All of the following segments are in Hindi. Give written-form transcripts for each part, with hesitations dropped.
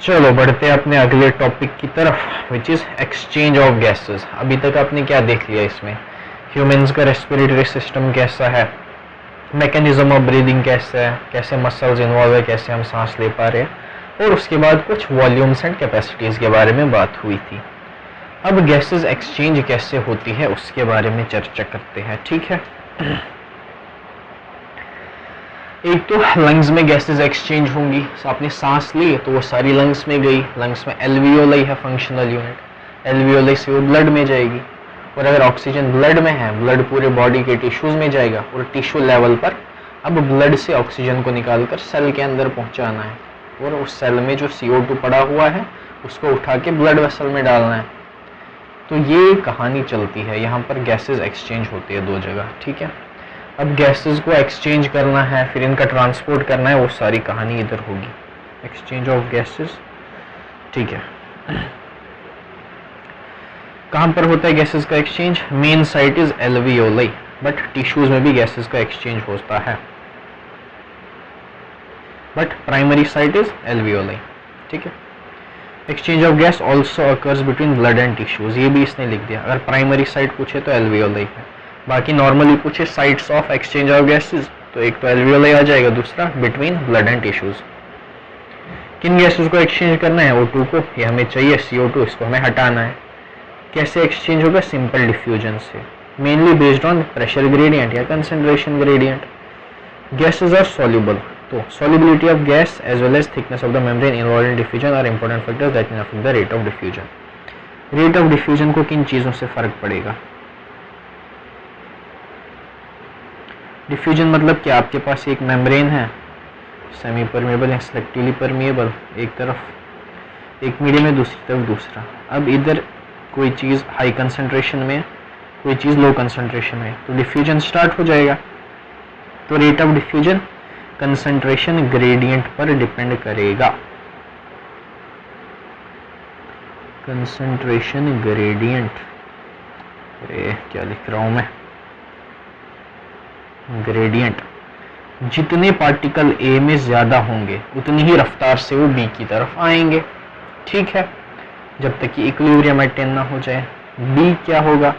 चलो बढ़ते हैं अपने अगले टॉपिक की तरफ, which is exchange of gases. अभी तक आपने क्या देख लिया इसमें? ह्यूमंस का रेस्पिरेटरी सिस्टम कैसा है, मैकेनिज्म ऑफ ब्रीदिंग कैसा है, कैसे मसल्स इन्वॉल्व है, कैसे हम सांस ले पा रहे हैं, और उसके बाद कुछ वॉल्यूम्स एंड कैपेसिटीज के बारे में बात हुई थी। अब गैसेस एक्सचेंज कैसे होती है उसके बारे में चर्चा करते हैं, ठीक है। एक तो लंग्स में गैसेस एक्सचेंज होंगी, आपने सांस ली तो वो सारी लंग्स में गई। लंग्स में एल्वियोलाई है फंक्शनल यूनिट, एल्वियोलाई से वो ब्लड में जाएगी, और अगर ऑक्सीजन ब्लड में है, ब्लड पूरे बॉडी के टिश्यूज में जाएगा, और टिश्यू लेवल पर अब ब्लड से ऑक्सीजन को निकालकर सेल के अंदर पहुंचाना है, और उस सेल में जो CO2 पड़ा हुआ है उसको उठा के ब्लड वेसल में डालना है। तो ये कहानी चलती है, यहाँ पर गैसेस एक्सचेंज होती है दो जगह, ठीक है। अब गैसेस को एक्सचेंज करना है, फिर इनका ट्रांसपोर्ट करना है, वो सारी कहानी इधर होगी, एक्सचेंज ऑफ गैसेस, ठीक है। कहाँ पर होता है गैसेस का exchange? Main site is alveoli, but tissues में भी गैसेस का एक्सचेंज होता है, but primary site is alveoli, ठीक है। Exchange of gas also occurs between blood and tissues, ये भी इसने लिख दिया। अगर प्राइमरी साइट पूछे तो एल्वियोलाई है, बाकी नॉर्मली पूछे sites of exchange of gases तो एक तो एल्वियोलाई आ जाएगा, दूसरा बिटवीन ब्लड एंड टिश्यूज। किन गैसेस को एक्सचेंज करना है? O2 को, ये हमें चाहिए, CO2 इसको हमें हटाना है। कैसे एक्सचेंज होगा? सिंपल डिफ्यूजन से, mainly based on pressure gradient या concentration gradient. Gases are soluble, तो solubility of gas as well as thickness of the membrane involved in diffusion are important factors that can affect the rate of diffusion. Rate of diffusion को किन चीज़ों से फर्क पड़ेगा? डिफ्यूजन मतलब कि आपके पास एक मेम्ब्रेन है, सेमी परमेबल या सेलेक्टिवली परमेबल, एक तरफ एक मीडियम है, दूसरी तरफ दूसरा। अब इधर कोई चीज़ हाई कंसंट्रेशन में, कोई चीज़ लो कंसंट्रेशन में, तो डिफ्यूजन स्टार्ट हो जाएगा। तो rate of diffusion concentration gradient पर डिपेंड करेगा। कंसंट्रेशन ग्रेडियंट, क्या लिख रहा हूं मैं? ग्रेडियंट, जितने पार्टिकल A में ज्यादा होंगे उतनी ही रफ्तार से वो B की तरफ आएंगे, ठीक है, जब तक कि इक्विलिब्रियम मेंटेन ना हो जाए। B क्या होगा?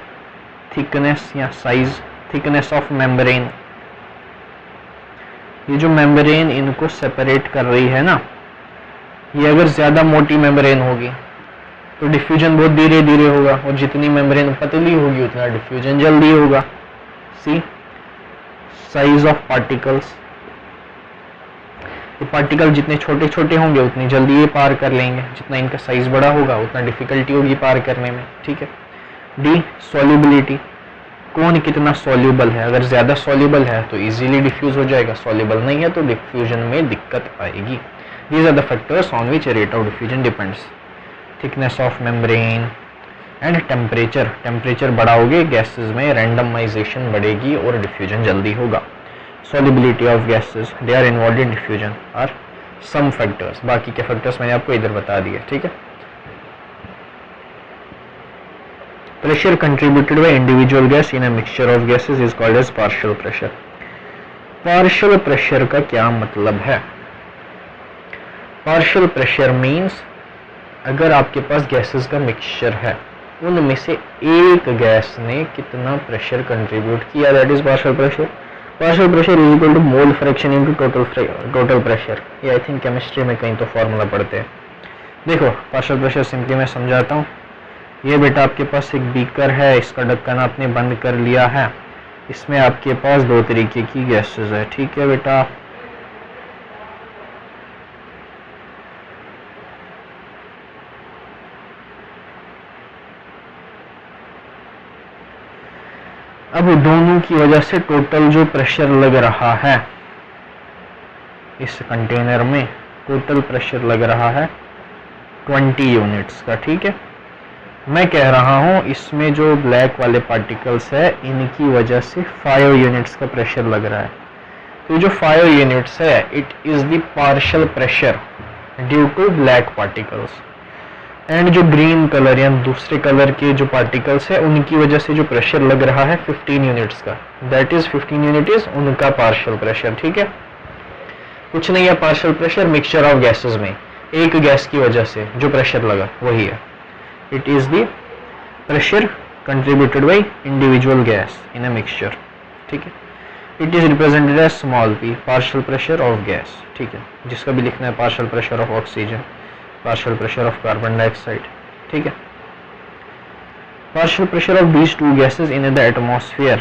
थिकनेस या साइज, थिकनेस ऑफ मेम्ब्रेन। ये जो मेम्ब्रेन इनको सेपरेट कर रही है ना, ये अगर ज्यादा मोटी मेम्ब्रेन होगी तो डिफ्यूजन बहुत धीरे धीरे होगा, और जितनी मेम्ब्रेन पतली होगी उतना डिफ्यूजन जल्दी होगा। सी साइज ऑफ पार्टिकल्स, ये पार्टिकल जितने छोटे छोटे होंगे उतनी जल्दी ये पार कर लेंगे, जितना इनका साइज बड़ा होगा उतना डिफिकल्टी होगी पार करने में, ठीक है। डी सॉल्युबिलिटी, कौन कितना सॉल्युबल है, अगर ज्यादा सॉल्युबल है तो इजीली डिफ्यूज हो जाएगा, सॉल्युबल नहीं है तो डिफ्यूजन में दिक्कत आएगी। These are the factors on which rate of diffusion depends. Thickness of membrane and temperature, temperature बढ़ाओगे गैसेस में रैंडमाइजेशन बढ़ेगी और डिफ्यूजन जल्दी होगा। Solubility of gases, they are involve in diffusion, are some factors, बाकी के फैक्टर्स मैंने आपको इधर बता दिए, ठीक है। Pressure contributed by individual gas in a mixture of gases is called as partial pressure. Partial pressure का क्या मतलब है? Partial pressure means अगर आपके पास गैसेस का मिक्सचर है, उनमें से एक गैस ने कितना प्रेशर कंट्रीब्यूट किया, that is partial pressure. Partial pressure is equal to mole fraction into total pressure. ये आई थिंक केमिस्ट्री में कहीं तो फॉर्मूला पढ़ते हैं। देखो पार्शियल प्रेशर सिंपली मैं समझाता हूँ। ये बेटा आपके पास एक बीकर है, इसका ढक्कन आपने बंद कर लिया है, इसमें आपके पास दो तरीके की गैसेस है, ठीक है बेटा। अब दोनों की वजह से टोटल जो प्रेशर लग रहा है इस कंटेनर में, टोटल प्रेशर लग रहा है 20 यूनिट्स का, ठीक है। मैं कह रहा हूं इसमें जो ब्लैक वाले पार्टिकल्स है इनकी वजह से 5 यूनिट्स का प्रेशर लग रहा है। तो जो 5 यूनिट्स है it is the partial pressure due to black particles, and जो ग्रीन कलर या दूसरे कलर के जो पार्टिकल्स है उनकी वजह से जो प्रेशर लग रहा है 15 यूनिट्स का, दैट इज 15 यूनिट इज उनका पार्शियल प्रेशर, ठीक है। कुछ नहीं है partial pressure mixture of gases में, एक गैस की वजह से जो प्रेशर लगा वही है। It is the pressure contributed by individual gas in a mixture, ठीक है। It is represented as small p, partial pressure of gas, ठीक है, जिसका भी लिखना है partial pressure of oxygen, partial pressure of carbon dioxide, ठीक है। Partial pressure of these two gases in the atmosphere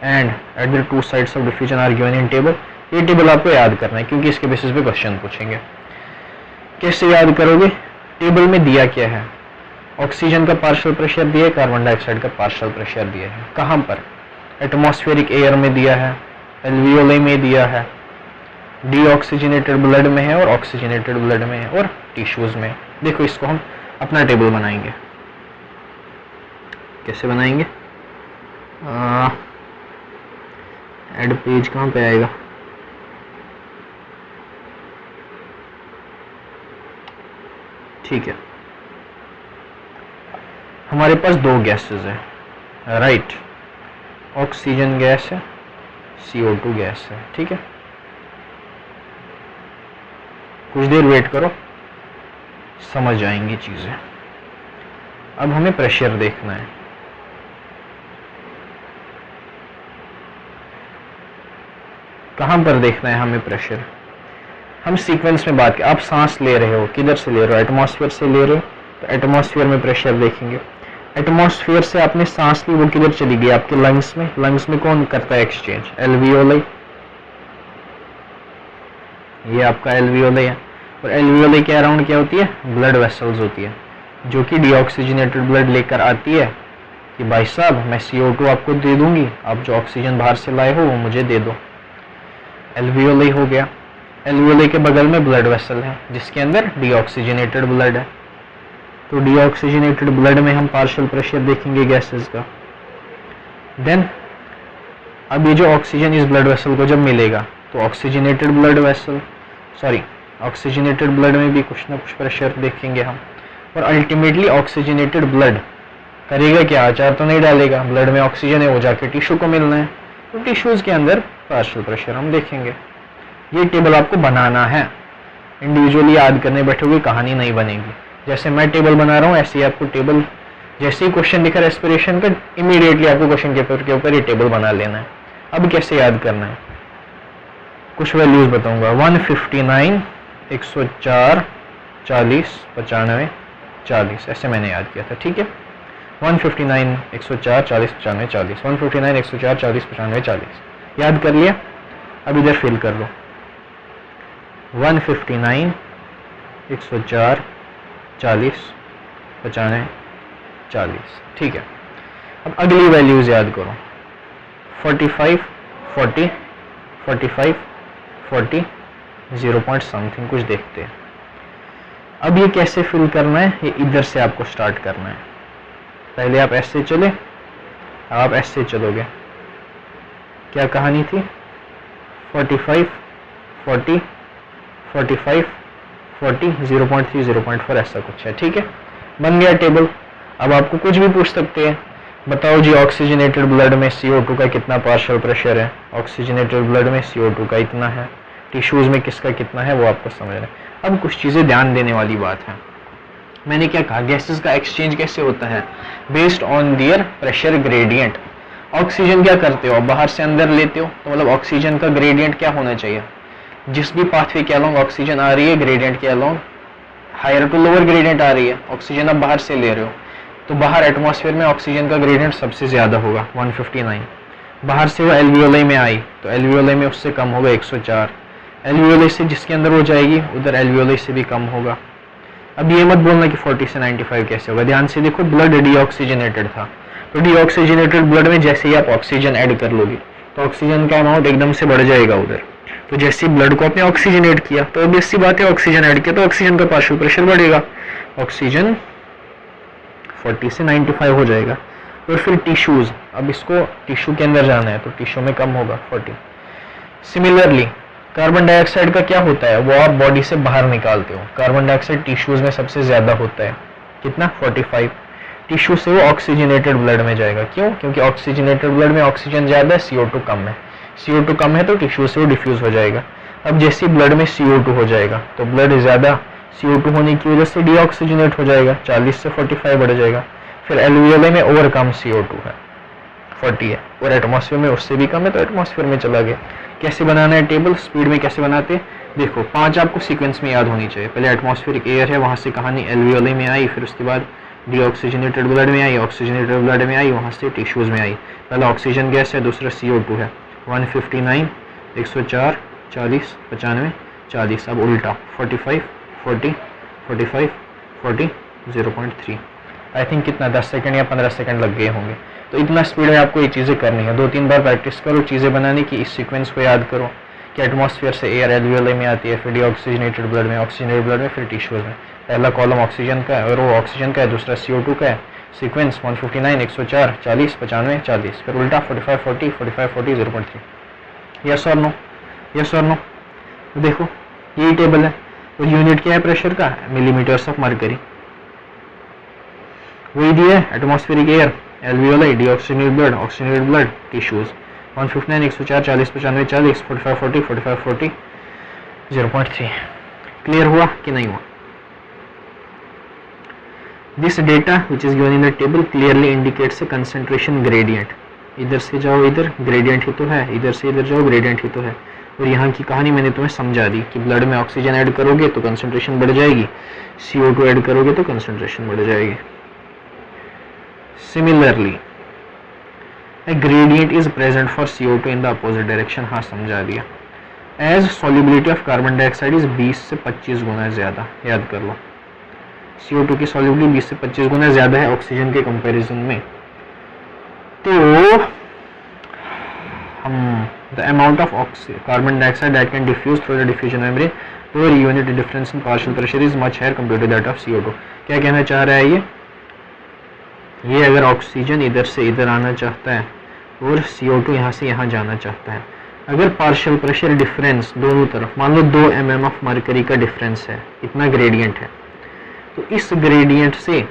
and at the two sides of diffusion are given in table। ये टेबल आपको याद करना है क्योंकि इसके बेसिस पे क्वेश्चन पूछेंगे। कैसे याद करोगे? टेबल में दिया क्या है, ऑक्सीजन का पार्शियल प्रेशर दिया है, कार्बन डाइऑक्साइड का पार्शियल प्रेशर दिया है। कहाँ पर? एटमॉस्फेरिक एयर में दिया है, एल्वियोलाई में दिया है, डीऑक्सीजनेटेड ब्लड में है और ऑक्सीजनेटेड ब्लड में है और टिश्यूज में। देखो इसको हम अपना टेबल बनाएंगे। कैसे बनाएंगे? ऐड पेज कहाँ पे आएगा? ठीक है, हमारे पास दो गैसेस हैं, राइट। ऑक्सीजन गैस है, CO2 गैस है, ठीक है। कुछ देर वेट करो, समझ जाएंगी चीजें। अब हमें प्रेशर देखना है। कहां पर देखना है हमें प्रेशर? हम सीक्वेंस में बात करें। आप सांस ले रहे हो, किधर से ले रहे हो? एटमॉस्फेयर से ले रहे हो, तो एटमॉस्फेयर में प्रेशर देखेंगे। एटमॉस्फेयर से आपने सांस ली, वो किधर चली गई? आपके लंग्स में। लंग्स में कौन करता है एक्सचेंज? एल्वियोलाई। ये आपका एल्वियोलाई है और एल्वियोलाई के अराउंड क्या होती है? ब्लड वेसल्स होती है, जो कि डीऑक्सीजनेटेड ब्लड लेकर आती है कि भाई साहब मैं CO2 आपको दे दूंगी, आप जो ऑक्सीजन बाहर से लाए हो वो मुझे दे दो। एल्वियोलाई हो गया। एल्वियोलाई के बगल में ब्लड वेसल है जिसके अंदर डीऑक्सीजनेटेड ब्लड है। तो डीऑक्सीजनेटेड ब्लड में हम पार्शियल प्रेशर देखेंगे गैसेस का। देन अब ये जो ऑक्सीजन इस ब्लड वेसल को जब मिलेगा तो oxygenated blood vessel, sorry oxygenated blood में भी कुछ ना कुछ प्रेशर देखेंगे हम। और अल्टीमेटली ऑक्सीजनेटेड ब्लड करेगा क्या? अचार तो नहीं डालेगा, ब्लड में ऑक्सीजन है वो जाके टिश्यू को मिलना है, तो टिश्यूज के अंदर पार्शियल प्रेशर हम देखेंगे। ये टेबल आपको बनाना है, इंडिविजुअली याद करने बैठोगे कहानी नहीं बनेगी। जैसे मैं टेबल बना रहा हूँ ऐसे ही आपको टेबल, जैसे ही क्वेश्चन लिखा रेस्पिरेशन का, इमीडिएटली आपको क्वेश्चन पेपर के ऊपर ये टेबल बना लेना है। अब कैसे याद करना है? कुछ वैल्यूज बताऊंगा। 159, 104, 40, 95, 40, ऐसे मैंने याद किया था, ठीक है। 159, 104, 40, 95, 40, 159, 104, 40, 95, 40 याद कर लिया। अब इधर फिल कर लो। 159, 104, 40, 95, 40, ठीक है। अब अगली वैल्यूज याद करो। 45, 40, 45, 40, 0 पॉइंट समथिंग कुछ देखते हैं। अब ये कैसे फिल करना है? ये इधर से आपको स्टार्ट करना है। पहले आप ऐसे चले, आप ऐसे चलोगे। क्या कहानी थी? 45, 40, 45, 40, 0.3, 0.4 ऐसा कुछ है, ठीक है। बन गया टेबल। अब आपको कुछ भी पूछ सकते हैं, बताओ जी ऑक्सीजनेटेड ब्लड में CO2 का कितना पार्शियल प्रेशर है? ऑक्सीजनेटेड ब्लड में CO2 का इतना है, टिश्यूज में किसका कितना है वो आपको समझना है। अब कुछ चीज़ें ध्यान देने वाली बात है। मैंने क्या कहा, गैसेस का एक्सचेंज कैसे होता है? Based on their pressure gradient. Oxygen क्या करते हो, बाहर से अंदर लेते हो, तो मतलब ऑक्सीजन का ग्रेडियंट क्या होना चाहिए? जिस भी पाथवे के अलोंग ऑक्सीजन आ रही है, ग्रेडियंट के along higher to lower gradient आ रही है। ऑक्सीजन आप बाहर से ले रहे हो तो बाहर एटमॉस्फेयर में ऑक्सीजन का ग्रेडियंट सबसे ज्यादा होगा 159। बाहर से वो एल्वियोलाई में आई तो एल्वियोलाई में उससे कम होगा 104। एल्वियोलाई से जिसके अंदर हो जाएगी उधर एल्वियोलाई से भी कम होगा। अब ये मत बोलना कि 40 से 95 कैसे होगा। ध्यान से देखो, ब्लड डीऑक्सीजनेटेड था, तो डीऑक्सीजनेटेड ब्लड में जैसे ही आप ऑक्सीजन ऐड कर लोगे तो ऑक्सीजन का अमाउंट एकदम से बढ़ जाएगा उधर। तो जैसे ब्लड को आपने ऑक्सीजनेट किया तो ऑब्वियस सी बात है ऑक्सीजन ऐड किया तो ऑक्सीजन का पार्शियल प्रेशर बढ़ेगा, ऑक्सीजन 40 से 95 हो जाएगा। और फिर टिश्यूज, अब इसको टिश्यू के अंदर जाना है तो टिश्यू में कम होगा 40। सिमिलरली कार्बन डाइऑक्साइड का क्या होता है, वो आप बॉडी से बाहर निकालते हो। कार्बन डाइऑक्साइड टिश्यूज में सबसे ज्यादा होता है, कितना? 45। टिश्यू से वो ऑक्सीजनेटेड ब्लड में जाएगा। क्यों? क्योंकि ऑक्सीजनेटेड ब्लड में ऑक्सीजन ज्यादा है, CO2 कम है। CO2 कम है तो टिश्यू से वो डिफ्यूज हो जाएगा। अब जैसे ब्लड में CO2 हो जाएगा तो ब्लड ज़्यादा CO2 होने की वजह से डीऑक्सीजनेट हो जाएगा, 40 से 45 बढ़ जाएगा। फिर एल्वियोलाई में और कम CO2 है, 40 है, और एटमॉस्फेयर में उससे भी कम है, तो एटमॉस्फेयर में चला गया। कैसे बनाना है टेबल, स्पीड में कैसे बनाते हैं, देखो 5 आपको सीक्वेंस में याद होनी चाहिए। पहले एटमॉस्फेरिक एयर है, वहाँ से कहानी एल्वियोलाई में आई, फिर उसके बाद डीऑक्सीजनेटेड ब्लड में आई, ऑक्सीजनेटेड ब्लड में आई, वहाँ से टिश्यूज़ में आई। पहला ऑक्सीजन गैस है, दूसरा CO2 है। 159, 104, 40, 95, 40। अब उल्टा 45, 40, 45, 40, 0.3। आई थिंक कितना 10 सेकंड या 15 सेकंड लग गए होंगे। तो इतना स्पीड में आपको ये चीज़ें करनी है। 2-3 बार प्रैक्टिस करो चीज़ें बनाने की, इस सीक्वेंस को याद करो कि एटमॉस्फेयर से एयर एल्वियोलाई में आती है, फिर डीऑक्सीजनेटेड ब्लड में, ऑक्सीजनेटेड ब्लड में, फिर टिश्यूज़ में। पहला कॉलम ऑक्सीजन का है और वो ऑक्सीजन का है, दूसरा CO2 का है। सीक्वेंस 159, 104, 40, 95, 40, फिर उल्टा 45, 40, 45, 40, 0.3। यस और नो, यस और नो। देखो यही टेबल है, और यूनिट क्या है प्रेशर का, मिलीमीटर्स ऑफ मरकरी। वही दिया है, atmospheric air, alveoli, deoxygenated blood, oxygenated blood, tissues. 159, 104, 40, 95, 40, 45, 40, 45, 40, 0.3। Clear हुआ कि नहीं हुआ? This data which is given in the table clearly indicates a concentration gradient. इधर से जाओ इधर ग्रेडियंट ही तो है, इधर से इधर जाओ ग्रेडियंट ही तो है। और यहाँ की कहानी मैंने तुम्हें समझा दी कि ब्लड में ऑक्सीजन ऐड करोगे तो कंसंट्रेशन बढ़ जाएगी, CO2 ऐड करोगे तो कंसंट्रेशन बढ़ जाएगी। Similarly a gradient is present for CO2 in the opposite direction. हाँ समझा दिया। As solubility of carbon dioxide is 20 से 25 गुना ज्यादा, याद कर लो। CO2 की सॉल्युबिलिटी 20 से 25 गुना ज्यादा है ऑक्सीजन के कंपैरिजन में। तो हम the amount of carbon dioxide that can diffuse through the diffusion membrane per unit difference in partial pressure is much higher compared to that of CO2। क्या कहना चाह रहा है ये अगर ऑक्सीजन इधर से इधर आना चाहता है और CO2 यहाँ से यहाँ जाना चाहता है, अगर पार्शियल प्रेशर डिफरेंस दोनों तरफ मान लो 2 mm ऑफ मरकरी का डिफरेंस है, इतना ग्रेडियंट है, तो इस ग्रेडियंट से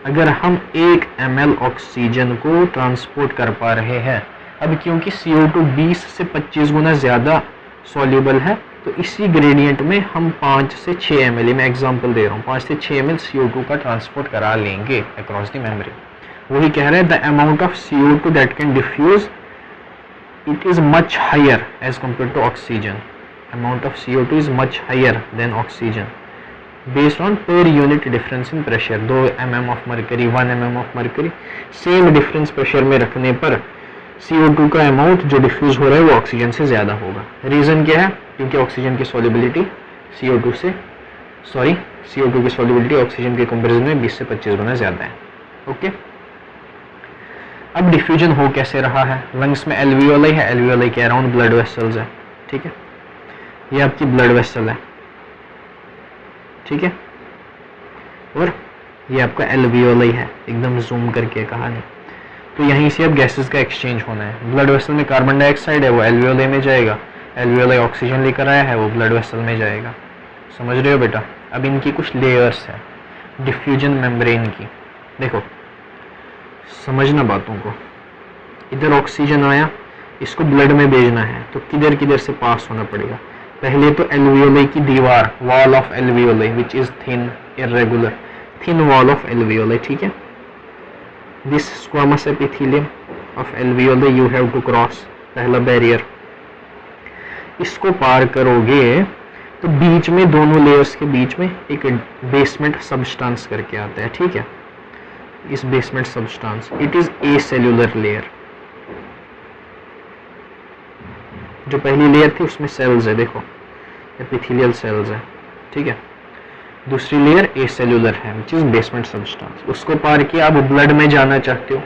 अगर हम 1 ml ऑक्सीजन को ट्रांसपोर्ट कर पा रहे हैं, अब क्योंकि CO2 20 से 25 गुना ज़्यादा सॉल्यूबल है, तो इसी ग्रेडियंट में हम 5 से 6 ml, मैं एग्जांपल दे रहा हूँ, 5 से 6 ml CO2 का ट्रांसपोर्ट करा लेंगे अक्रॉस द मेम्ब्रेन। वही कह रहे हैं the amount of CO2 that can diffuse it is much higher as compare to oxygen. Amount of CO2 is much higher than oxygen based on per unit difference in pressure. 2 mm of mercury, 1 mm of mercury, same difference pressure में रखने पर CO2 का अमाउंट जो डिफ्यूज हो रहा है वो ऑक्सीजन से ज़्यादा होगा। रीज़न क्या है? क्योंकि ऑक्सीजन की सॉल्युबिलिटी CO2 की सॉल्युबिलिटी ऑक्सीजन के कंपैरिजन में 20 से 25 गुना ज़्यादा है। ओके, अब डिफ्यूजन हो कैसे रहा है? लंग्स में एल्वियोलाई है, एल्वियोलाई के अराउंड ब्लड वेसल्स है, ठीक है, ये आपकी ब्लड वेसल है, ठीक है, और ये आपका एल्वियोलाई है, एकदम जूम करके कहानी। तो यहीं से अब गैसेस का एक्सचेंज होना है। ब्लड वेसल में कार्बन डाइऑक्साइड है, वो एल्वियोलाई में जाएगा, एल्वियोलाई ऑक्सीजन लेकर आया है, वो ब्लड वेसल में जाएगा। समझ रहे हो बेटा? अब इनकी कुछ लेयर्स है डिफ्यूजन मेम्ब्रेन की। देखो समझना बातों को, इधर ऑक्सीजन आया, इसको ब्लड में भेजना है तो किधर किधर से पास होना पड़ेगा? पहले तो एल्वियोलाई की दीवार, wall of alveoli which is thin, irregular, thin wall of alveoli, ठीक है। This squamous epithelium of alveoli you have to cross, पहला बैरियर। इसको पार करोगे तो बीच में, दोनों लेयर्स के बीच में एक बेसमेंट सब्सटेंस करके आता है, ठीक है। इस basement substance, it is a cellular layer. जो पहली लेयर थी उसमें सेल्स है, देखो एपिथेलियल सेल्स है, ठीक है। दूसरी लेयर ए सेल्यूलर है विच इज बेसमेंट सब्सटेंस। उसको पार किया, अब ब्लड में जाना चाहते हो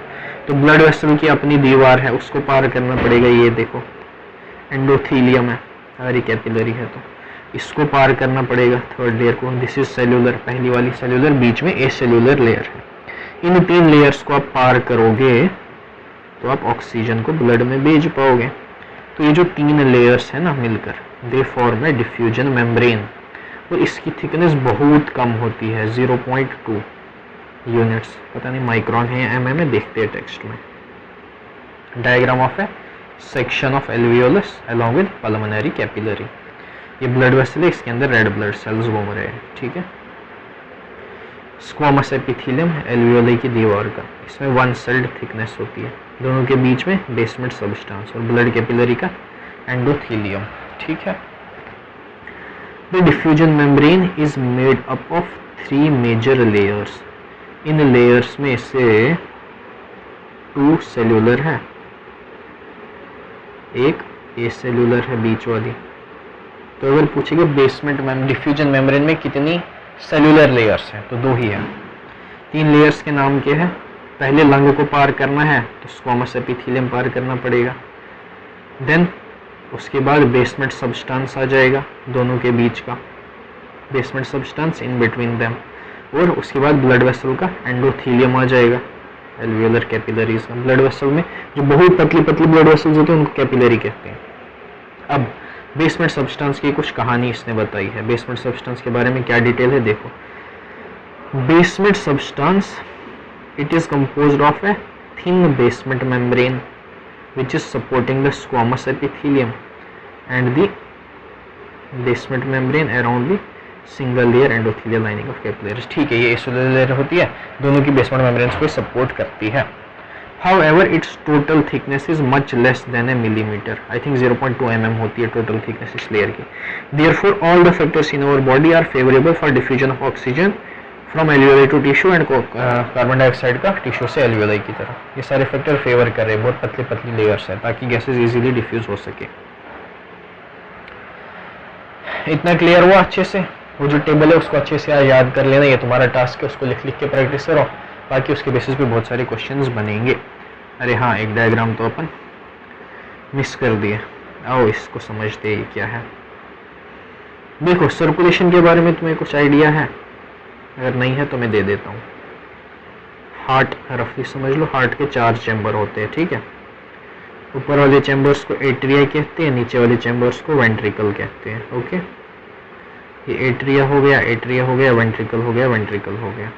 तो ब्लड वेसल की अपनी दीवार है, उसको पार करना पड़ेगा। ये देखो एंडोथीलियम है, अगर ये कैपिलरी है तो इसको पार करना पड़ेगा थर्ड लेयर को। दिस इज सेल्यूलर, पहली वाली सेल्यूलर, बीच में ए सेल्यूलर लेयर है। इन 3 लेयर्स को आप पार करोगे तो आप ऑक्सीजन को ब्लड में भेज पाओगे। तो ये जो 3 लेयर्स है ना मिलकर, they form A diffusion membrane, और इसकी थिकनेस बहुत कम होती है, 0.2 यूनिट्स, पता नहीं माइक्रोन है या mm है, देखते हैं टेक्स्ट में। Diagram of A section of alveolus along with pulmonary capillary. ये ब्लड वेसल है, इसके अंदर रेड ब्लड सेल्स घूम रहे हैं, ठीक है। स्क्वामस एपिथेलियम एल्वियोलाई की दीवार का, इसमें वन सेल्ड थिकनेस होती है, दोनों के बीच में बेसमेंट सबस्टेंस, और ब्लड कैपिलरी का एंडोथेलियम, ठीक है। The diffusion membrane is made up of 3 major layers. इन लेयर्स में से 2 सेल्यूलर है, एक ए सेल्यूलर है बीच वाली। तो अगर पूछेगा बेसमेंट डिफ्यूजन मेम्ब्रेन में कितनी सेल्यूलर लेयर्स हैं, तो 2 ही है। 3 लेयर्स के नाम क्या है? पहले लंग को पार करना है तो स्क्वामस एपिथेलियम पार करना पड़ेगा, देन उसके बाद बेसमेंट सबस्टेंस आ जाएगा दोनों के बीच का, basement substance in between them, और उसके बाद ब्लड वेसल का एंडोथेलियम आ जाएगा, एल्वियोलर कैपिलरीज। ब्लड वेसल में जो बहुत पतली पतली ब्लड वेसल्स होते हैं उनको कैपिलरी कहते हैं। अब बेसमेंट सब्सटेंस की कुछ कहानी इसने बताई है। बेसमेंट सब्सटेंस के बारे में क्या डिटेल है देखो। Basement substance, it is composed of a thin basement membrane which is supporting the squamous epithelium and the basement membrane around the single layer endothelial lining of capillaries। ठीक है, ये एक्सोलर लेयर होती है, दोनों की बेसमेंट मेम्ब्रेन्स को सपोर्ट करती है। However, its total thickness is much less than a millimeter. I think 0.2 mm होती है total thickness इस लेयर की। Therefore, all the factors in our body are favorable for diffusion of oxygen from alveoli to tissue and carbon dioxide का टिश्यू से एल्वियोलाई की तरफ। ये सारे फैक्टर फेवर कर रहे हैं, बहुत पतली पतली लेयर्स है ताकि गैसेस इजीली डिफ्यूज हो सके। इतना क्लियर हुआ अच्छे से? वो जो टेबल है उसको अच्छे से याद कर लेना, ये तुम्हारा टास्क है, उसको लिख लिख के प्रैक्टिस करो, बाकी उसके बेसिस पे बहुत सारे क्वेश्चंस बनेंगे। अरे हाँ, एक डायग्राम तो अपन मिस कर दिए, आओ इसको समझते ये क्या है। देखो, सर्कुलेशन के बारे में तुम्हें कुछ आइडिया है? अगर नहीं है तो मैं दे देता हूँ। हार्ट रफली समझ लो, हार्ट के 4 चैम्बर होते हैं, ठीक है। ऊपर वाले चैम्बर्स को एट्रिया कहते हैं, नीचे वाले चैम्बर्स को वेंट्रिकल कहते हैं, ओके। ये एट्रिया हो गया, एट्रिया हो गया, वेंट्रिकल हो गया, वेंट्रिकल हो गया।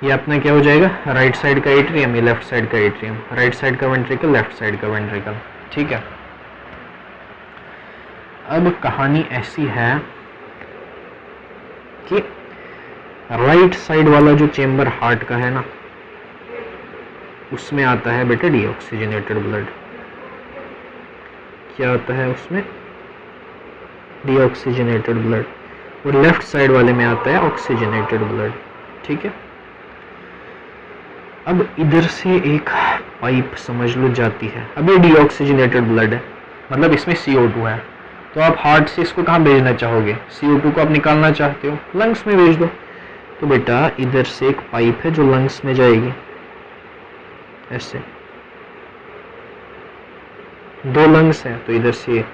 ये अपना क्या हो जाएगा? राइट साइड का एट्रियम, ये लेफ्ट साइड का एट्रियम, राइट साइड का वेंट्रिकल, लेफ्ट साइड का वेंट्रिकल, ठीक है। अब कहानी ऐसी है कि राइट साइड वाला जो चेंबर हार्ट का है ना, उसमें आता है बेटा डीऑक्सीजनेटेड ब्लड। क्या आता है उसमें? Deoxygenated blood. और लेफ्ट साइड वाले में आता है ऑक्सीजनेटेड ब्लड, ठीक है। अब इधर से एक पाइप समझ लो जाती है, अब ये डीऑक्सीजनेटेड ब्लड है, मतलब इसमें CO2 है, तो आप हार्ट से इसको कहाँ भेजना चाहोगे? CO2 को आप निकालना चाहते हो, लंग्स में भेज दो। तो बेटा इधर से एक पाइप है जो लंग्स में जाएगी, ऐसे 2 लंग्स हैं, तो इधर से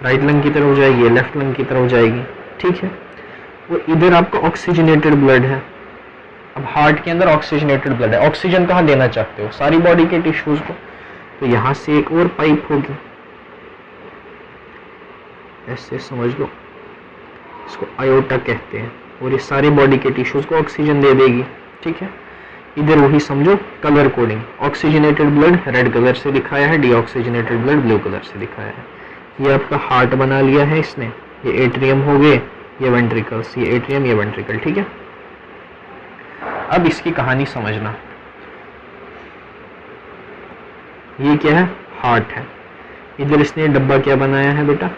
राइट लंग की तरफ जाएगी, लेफ्ट लंग की तरफ जाएगी, ठीक है। और इधर आपका ऑक्सीजनेटेड ब्लड है। अब हार्ट के अंदर ऑक्सीजनेटेड ब्लड है, ऑक्सीजन कहाँ देना चाहते हो? सारी बॉडी के टिश्यूज को, तो यहाँ से एक और पाइप होगी, ऐसे समझ लो, इसको आयोटा कहते हैं, और ये सारी बॉडी के टिश्यूज को ऑक्सीजन दे देगी, ठीक है। इधर वही समझो colour coding, oxygenated blood red colour से दिखाया है, डीऑक्सीजनेटेड ब्लड ब्लू कलर से दिखाया है। ये आपका हार्ट बना लिया है इसने, ये एट्रियम हो गए, ये वेंट्रिकल्स, ये एट्रियम, ये वेंट्रिकल, ठीक है। अब इसकी कहानी समझना, ये क्या है? हार्ट है। इधर इसने डब्बा क्या बनाया है बेटा?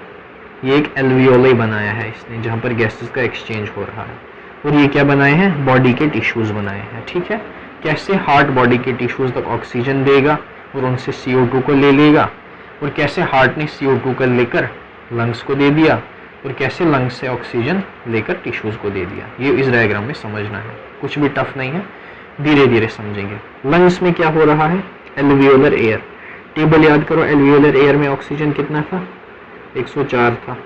ये एक एल्वियोलाई बनाया है इसने, जहाँ पर गैसेस का एक्सचेंज हो रहा है। और ये क्या बनाए हैं? बॉडी के टिश्यूज बनाए हैं, ठीक है। कैसे हार्ट बॉडी के टिश्यूज तक ऑक्सीजन देगा और उनसे CO2 को ले लेगा, और कैसे हार्ट ने CO2 को लेकर लंग्स को दे दिया, और कैसे लंग्स से ऑक्सीजन लेकर टिश्यूज को दे दिया। ये इस डायग्राम में समझना है, कुछ भी टफ नहीं है, धीरे धीरे समझेंगे। लंग्स में क्या हो रहा है? Alveolar air. टेबल याद करो, एल्वियोलर एयर में ऑक्सीजन कितना था? 104 था,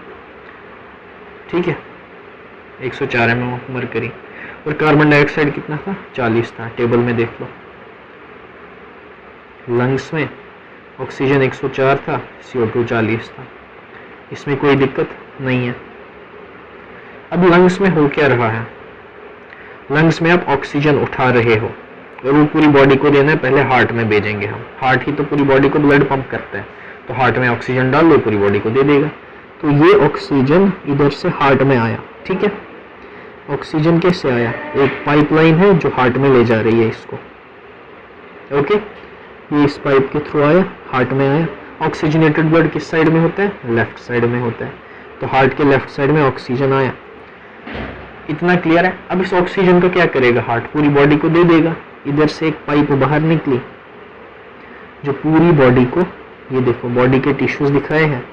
ठीक है, 104 mm मरकरी। और कार्बन डाइऑक्साइड कितना था? 40 था, टेबल में देख लो। लंग्स में ऑक्सीजन 104 था, CO2 40 था, इसमें कोई दिक्कत नहीं है। अब लंग्स में हो क्या रहा है? लंग्स में आप ऑक्सीजन उठा रहे हो और वो पूरी बॉडी को देना है, पहले हार्ट में भेजेंगे हम। हार्ट ही तो पूरी बॉडी को ब्लड पंप करता है, तो हार्ट में ऑक्सीजन डाल दो, पूरी बॉडी को दे देगा। तो ये ऑक्सीजन इधर से हार्ट में आया, ठीक है। ऑक्सीजन कैसे आया, एक पाइपलाइन है जो हार्ट में ले जा रही है इसको, ओके। ये इस पाइप के थ्रू आया, हार्ट में आया। ऑक्सीजनेटेड ब्लड किस साइड में होता है, लेफ्ट साइड में होता है, तो हार्ट के लेफ्ट साइड में ऑक्सीजन आया। इतना क्लियर है। अब इस ऑक्सीजन को क्या करेगा, हार्ट पूरी बॉडी को दे देगा। इधर से एक पाइप बाहर निकली जो पूरी बॉडी को, ये देखो बॉडी के टिश्यूज दिखाए हैं,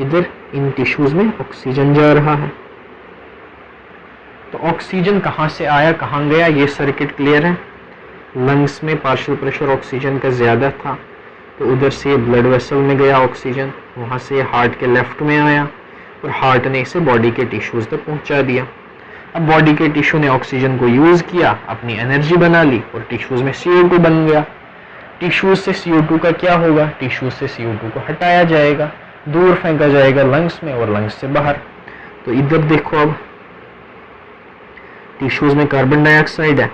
इधर इन टिश्यूज में ऑक्सीजन जा रहा है। तो ऑक्सीजन कहाँ से आया कहाँ गया, ये सर्किट क्लियर है। लंग्स में पार्शियल प्रेशर ऑक्सीजन का ज़्यादा था, तो उधर से ब्लड वेसल में गया ऑक्सीजन, वहाँ से हार्ट के लेफ्ट में आया और हार्ट ने इसे बॉडी के टिश्यूज तक पहुँचा दिया। अब बॉडी के टिश्यू ने ऑक्सीजन को यूज़ किया, अपनी एनर्जी बना ली और टिश्यूज में CO2 बन गया। टिश्यूज से CO2 का क्या होगा, टिश्यूज से CO2 को हटाया जाएगा, दूर फेंका जाएगा लंग्स में और लंग्स से बाहर। तो इधर देखो, अब टिश्यूज में कार्बन डाइऑक्साइड है,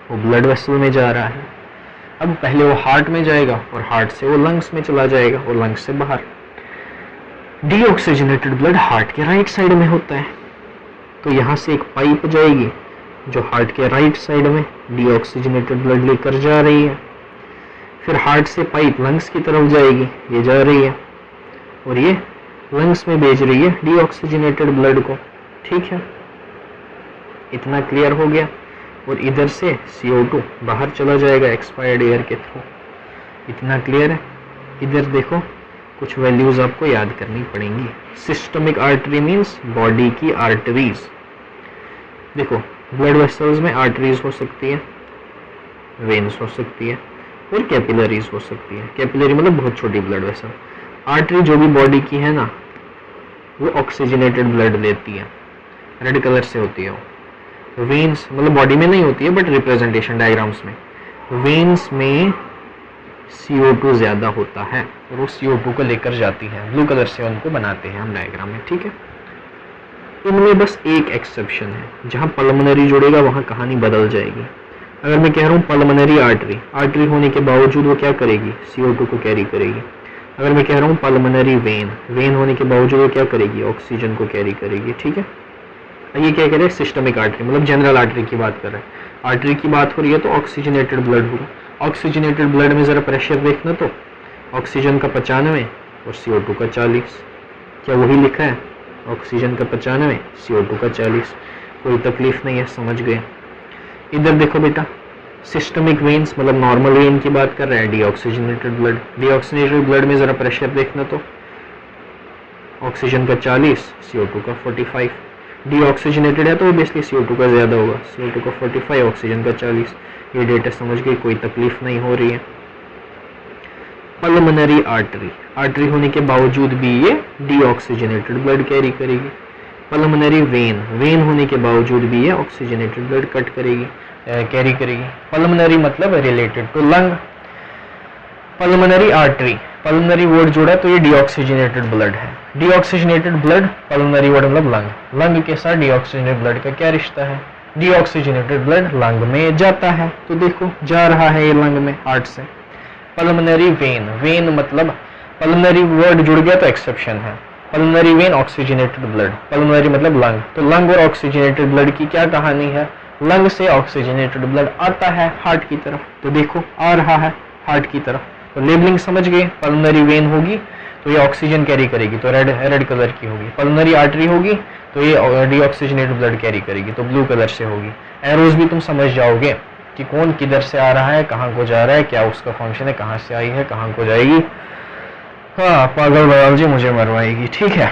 वो ब्लड वेसल में जा रहा है। अब पहले वो हार्ट में जाएगा और हार्ट से वो लंग्स में चला जाएगा और लंग्स से बाहर। डीऑक्सीजनेटेड ब्लड हार्ट के राइट साइड में होता है, तो यहाँ से एक पाइप जाएगी जो हार्ट के राइट साइड में डीऑक्सीजनेटेड ब्लड लेकर जा रही है। फिर हार्ट से पाइप लंग्स की तरफ जाएगी, ये जा रही है और ये लंग्स में भेज रही है डीऑक्सीजनेटेड ब्लड को, ठीक है। इतना क्लियर हो गया। और इधर से CO2 बाहर चला जाएगा एक्सपायर्ड एयर के थ्रू। इतना क्लियर है। इधर देखो, कुछ वैल्यूज आपको याद करनी पड़ेंगी। सिस्टमिक आर्टरी मीन्स बॉडी की आर्टरीज। देखो, ब्लड वेसल्स में आर्टरीज हो सकती है, वेन्स हो सकती है और कैपिलरीज हो सकती है। कैपिलरी मतलब बहुत छोटी ब्लड वेसल। आर्टरी जो भी बॉडी की है ना, वो ऑक्सीजनेटेड ब्लड देती है, रेड कलर से होती है वो। वेन्स मतलब बॉडी में नहीं होती है, बट रिप्रेजेंटेशन डायग्राम्स में वेन्स में CO2 ज़्यादा होता है और वो CO2 को लेकर जाती है, ब्लू कलर से उनको बनाते हैं हम डायग्राम में, ठीक है। इनमें बस एक एक्सेप्शन है, जहाँ पल्मोनरी जुड़ेगा वहाँ कहानी बदल जाएगी। अगर मैं कह रहा हूँ पल्मोनरी आर्टरी, आर्टरी होने के बावजूद वो क्या करेगी, CO2 को कैरी करेगी। अगर मैं कह रहा हूँ पल्मोनरी वेन, वेन होने के बावजूद वो क्या करेगी, ऑक्सीजन को कैरी करेगी, ठीक है। ये क्या कह रहे हैं, सिस्टमिक आर्टरी मतलब जनरल आर्टरी की बात कर रहे हैं। आर्टरी की बात हो रही है तो ऑक्सीजनेटेड ब्लड होगा। ऑक्सीजनेटेड ब्लड में ज़रा प्रेशर देखना, तो ऑक्सीजन का 95 और CO2 का 40। क्या वही लिखा है, ऑक्सीजन का 95 CO2 का 40। कोई तकलीफ नहीं है, समझ गए। इधर देखो बेटा, सिस्टमिक वेन्स मतलब नॉर्मल वेन की बात कर रहे हैं, डीऑक्सीजनेटेड ब्लड। डीऑक्सीजनेटेड ब्लड में ज़रा प्रेशर देखना, तो ऑक्सीजन का 40 CO2 का 45। डीऑक्सीजनेटेड है तो बेसिकली CO2 का ज़्यादा होगा, CO2 का 45 ऑक्सीजन का 40। ये डेटा समझ गए, कोई तकलीफ नहीं हो रही है। पल्मोनरी आर्टरी, आर्टरी होने के बावजूद भी ये डीऑक्सीजनेटेड ब्लड कैरी करेगी। पल्मोनरी वेन, वेन होने के बावजूद भी ये ऑक्सीजनेटेड ब्लड कट करेगी, कैरी करेगी। पल्मोनरी मतलब related to lung. Pulmonary artery, pulmonary word जोड़ा तो ये डीऑक्सीजनेटेड ब्लड है। डीऑक्सीजनेटेड ब्लड, पल्मोनरी वर्ड मतलब लंग। लंग के साथ डीऑक्सीजनेटेड ब्लड का क्या रिश्ता है, डीऑक्सीजनेटेड ब्लड लंग में जाता है, तो देखो जा रहा है ये लंग में हार्ट से। पल्मोनरी वेन, वेन मतलब पल्मोनरी वर्ड जुड़ गया तो एक्सेप्शन है। Pulmonary vein oxygenated blood, pulmonary मतलब लंग, तो लंग और ऑक्सीजनेटेड ब्लड की क्या कहानी है, लंग से ऑक्सीजनेटेड ब्लड आता है हार्ट की तरफ, तो देखो आ रहा है हार्ट की तरफ। तो लेबलिंग समझ गए, पल्मोनरी वेन होगी तो ये ऑक्सीजन कैरी करेगी, तो रेड कलर की होगी। पल्मोनरी आर्टरी होगी तो ये डीऑक्सीजनेटेड ब्लड कैरी करेगी, तो ब्लू कलर से होगी। एरोज भी तुम समझ जाओगे कि कौन किधर से आ रहा है, कहाँ को जा रहा है, क्या उसका फंक्शन है, कहाँ से आई है, कहाँ को जाएगी। हाँ, पागल बायोलॉजी मुझे मरवाएगी, ठीक है।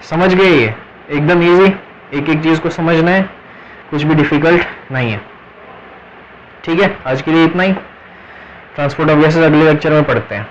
समझ गए, ये एकदम इजी, एक एक चीज़ को समझना है, कुछ भी डिफिकल्ट नहीं है, ठीक है। आज के लिए इतना ही। ट्रांसपोर्ट ऑफ गैसेस अगले लेक्चर में पढ़ते हैं।